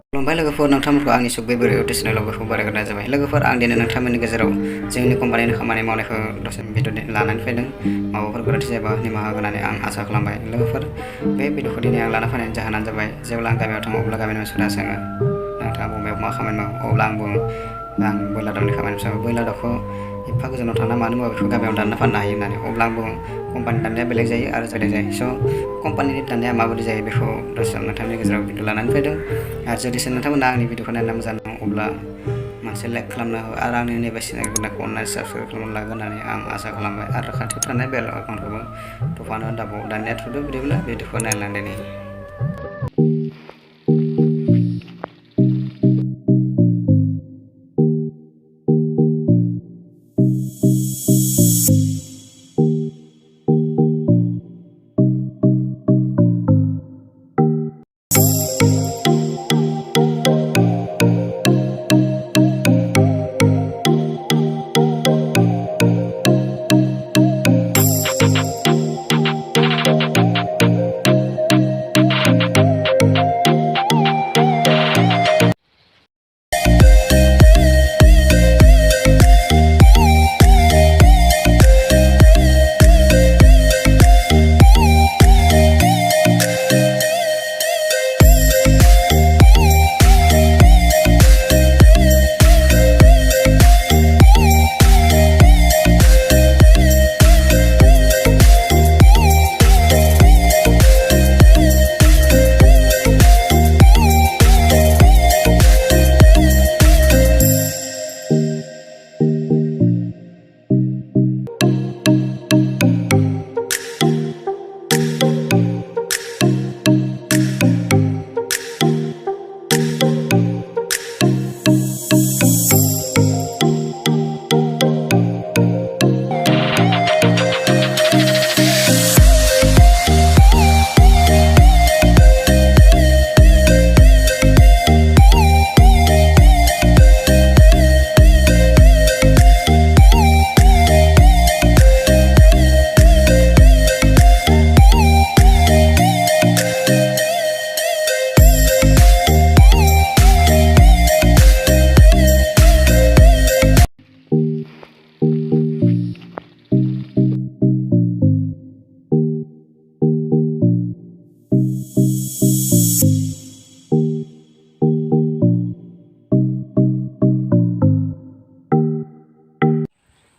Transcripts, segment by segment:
खुलुमबाय लोगोफोर, नोंथांमोनखौ आंनि सुख बेबोरै इउटुब चेनेलाव बरायग्रोनाय जाबाय। लोगोफोर, आं दिनै नोंथांमोननि गेजेराव जोंनि कम्पानिनि खामानि मावनायखौ दसे भिडिअ लानानै फैदों। माबाफोर गोरोन्थि जायोबा निमाहा होनानै आं आसा खालामबाय। लोगोफोर, बे भिडिअखौ दिनै आं लाना फैनायनि जाहोनानो जाबाय, जेब्ला आं गामियाव थाङो अब्ला गामिनि मानसिफोरा सोङो नोंथाङा बबेयाव मा खामानि मावो, अब्ला आं बुङो आं ब्रयलार दाउनि खामानि मावो। ब्रयलार दाउखौ एफा गोजानाव थांना मानो होनबा बेखौ गामियाव दानना फाननो हायो होननानै। अब्ला आं बुङो कम्पानि दाननाया बेलेग जायो आरो बेलेग जायो। स' कम्पानिनि दाननाया माबायदि जायो बेखौ दसे नोंथांनि गेजेराव भिडिअ लानानै फैदों। आरो जुदि नोंथांमोना आंनि भिडिअखौ नायना मोजां नाङो अब्ला मोनसे लाइक खालामना हो आरो आंनि नैबे चेनेलखौ अननानै साबस्क्राइब खालामना लागोन होननानै आं आसा खालामबाय। आरो खाथियाव थानाय बेल आइकनखौबो थुफानो दाबाव। दानिया थुदो बिदिब्ला भिडिअखौ नायलांदिनि।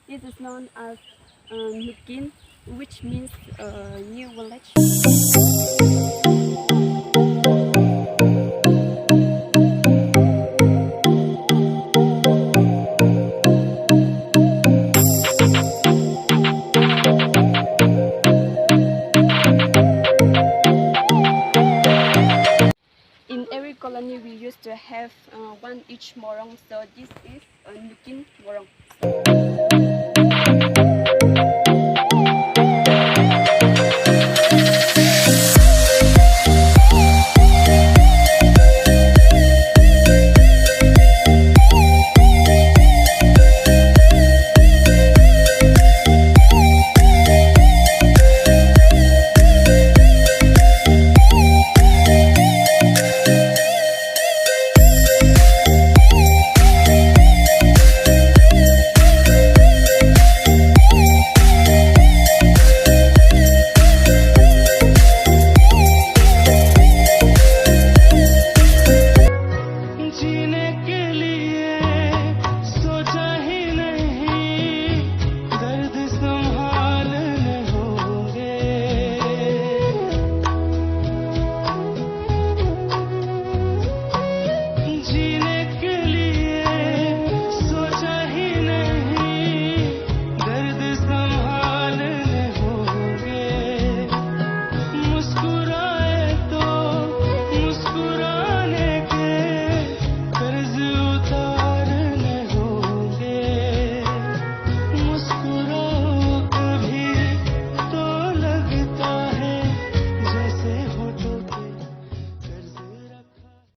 This is known as Nukin, which means new village. In every colony, we used to have one each morong, so this is Nukin morong.